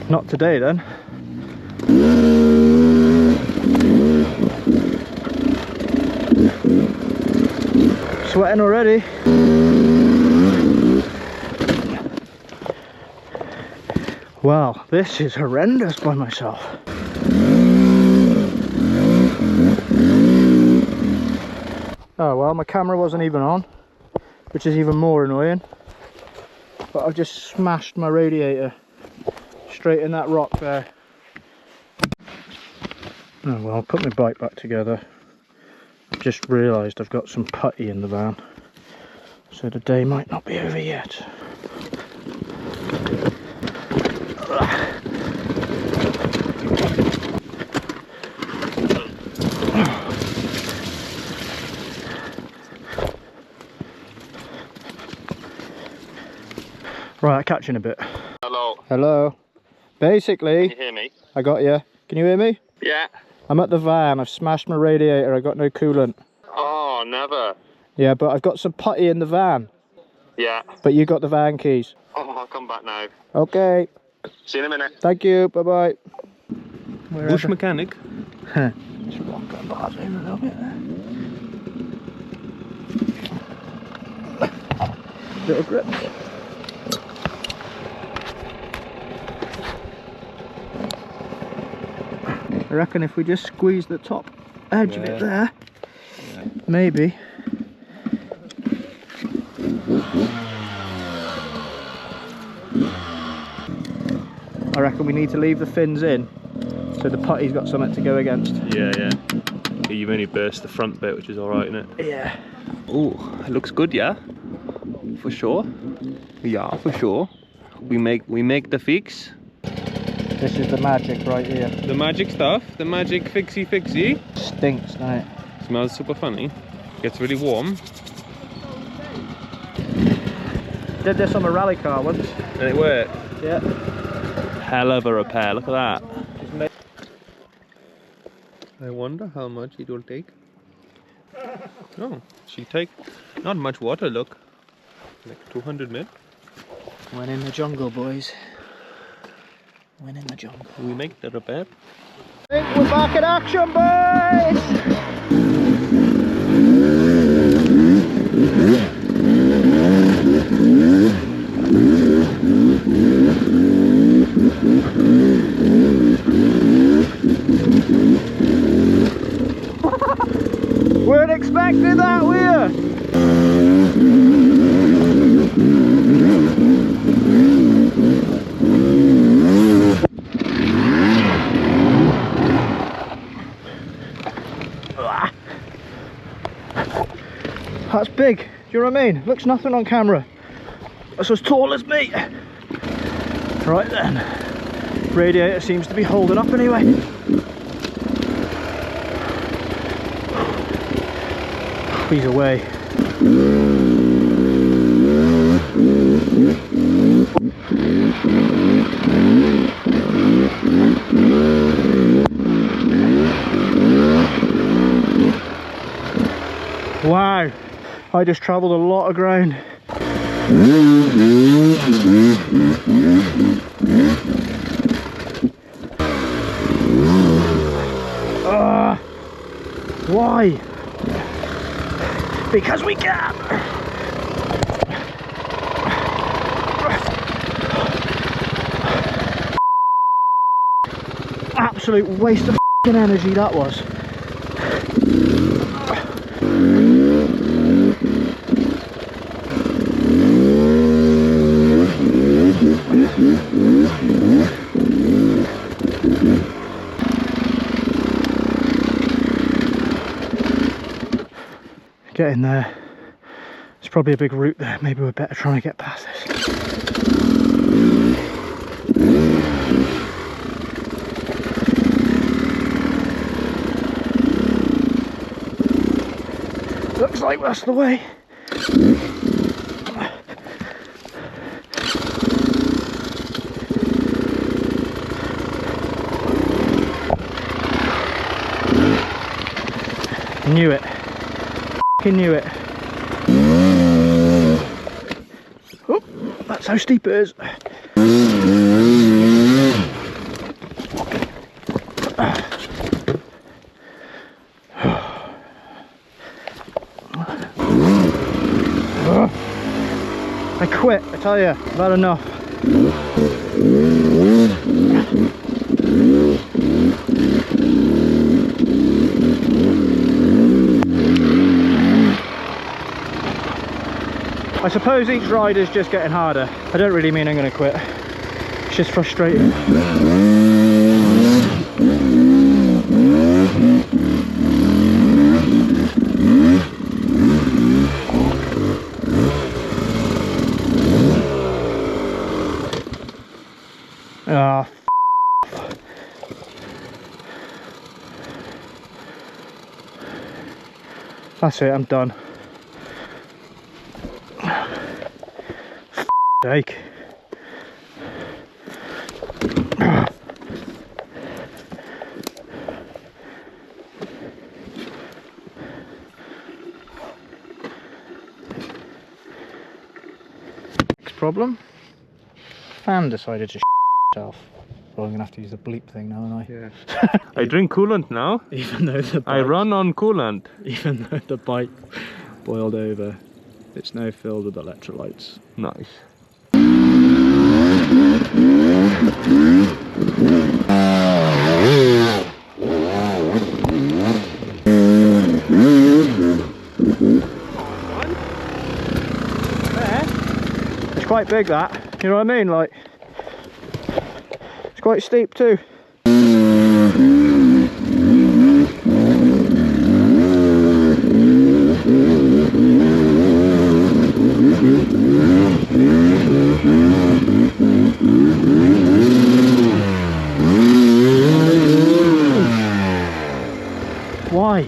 Not today then. Sweating already. Wow, this is horrendous by myself. Oh well, my camera wasn't even on, which is even more annoying. But I've just smashed my radiator straight in that rock there. Oh well, I'll put my bike back together. I've just realised I've got some putty in the van, so the day might not be over yet. Right, catching a bit. Hello. Hello. Basically, Can you hear me? I got you. Can you hear me? Yeah. I'm at the van. I've smashed my radiator. I got no coolant. Oh, never. Yeah, but I've got some putty in the van. Yeah. But you got the van keys. Oh, I'll come back now. Okay. See you in a minute. Thank you. Bye bye. Bush mechanic. Just rock that bars over a little bit there. Little grip. I reckon if we just squeeze the top edge of it there, maybe. I reckon we need to leave the fins in so the putty's got something to go against. Yeah. You've only burst the front bit, which is alright, isn't it? Yeah. Oh, it looks good, yeah? For sure. Yeah, for sure. We make the fix. This is the magic right here. The magic stuff, the magic fixie. Stinks, doesn't it? Smells super funny. Gets really warm. Did this on a rally car once. And it worked. Yeah. Hell of a repair, look at that. I wonder how much it will take. Oh, she'll take not much water, look. Like 200 mil. Went in the jungle, boys. Went in the jungle. We make the repair. I think we're back in action, boys! Weren't expecting that, were you? That's big, do you know what I mean? Looks nothing on camera. That's as tall as me. Right then, radiator seems to be holding up anyway. He's away. Wow, I just travelled a lot of ground. Why? Because we can! Absolute waste of energy that was. Get in there. There's probably a big route there. Maybe we're better trying to get past this. Looks like that's the way. Knew it. F***ing knew it. Oh, that's how steep it is. I quit, I tell you, I've had enough. I suppose each ride is just getting harder. I don't really mean I'm going to quit. It's just frustrating. Ah, that's it, I'm done. Sake. Next problem. Fan decided to itself. Well, I'm gonna have to use the bleep thing now, aren't I? Yeah. I drink coolant now. Even though the I run on coolant. Even though the bike boiled over, it's now filled with electrolytes. Nice. It's quite big, that. You know what I mean? Like, it's quite steep too. Why?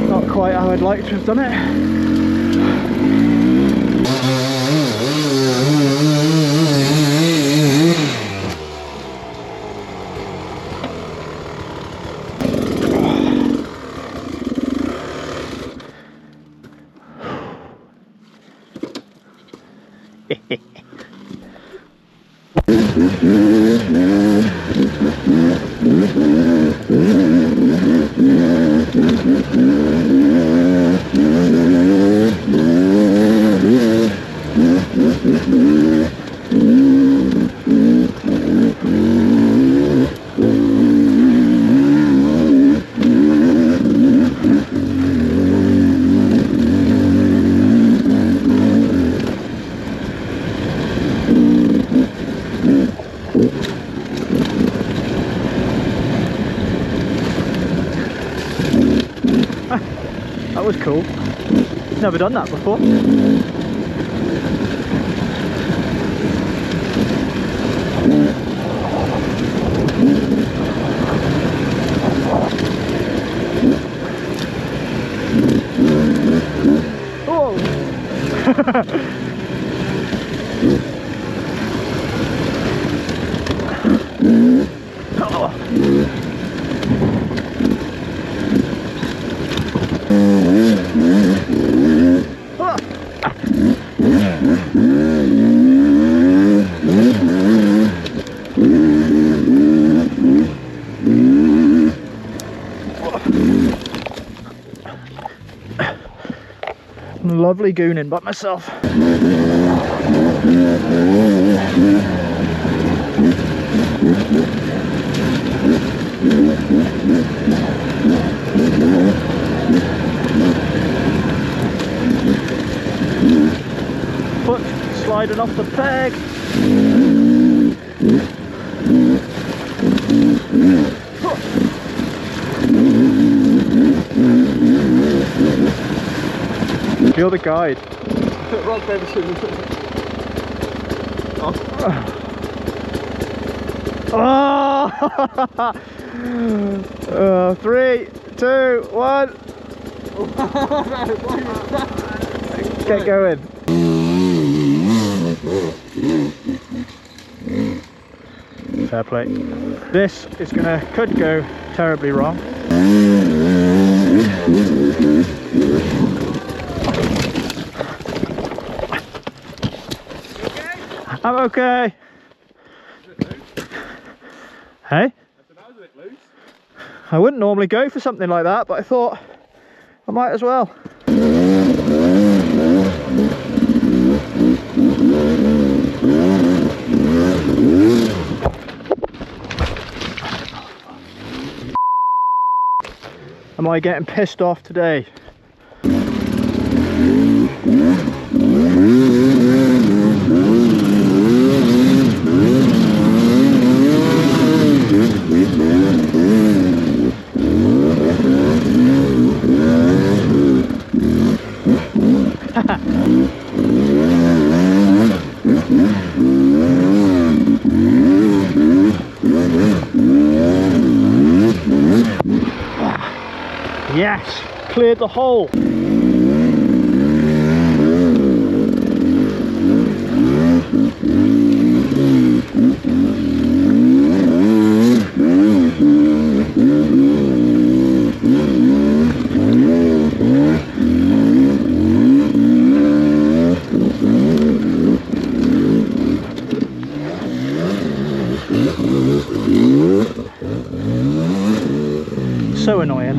Not quite how I'd like to have done it. That was cool. Never done that before. Oh! Lovely gooning by myself. Foot sliding off the peg. You're the guide. Rock, paper, scissors. Oh! 3, 2, 1. Get going. Fair play. This is could go terribly wrong. I'm okay. Hey? I wouldn't normally go for something like that, but I thought I might as well. Am I getting pissed off today? Yes, cleared the hole. So annoying.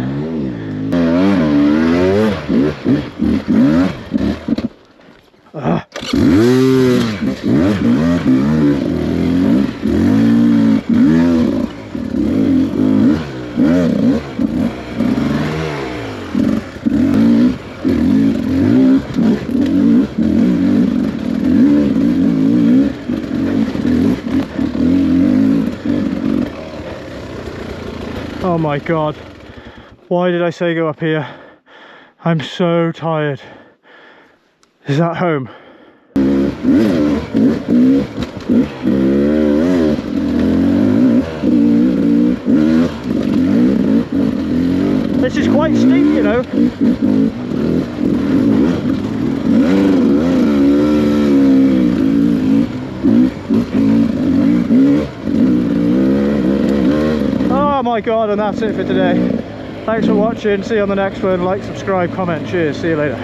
Oh my god, why did I say go up here? I'm so tired. Is that home? This is quite steep, you know. Oh my god, and that's it for today. Thanks for watching. See you on the next one. Like, subscribe, comment. Cheers. See you later.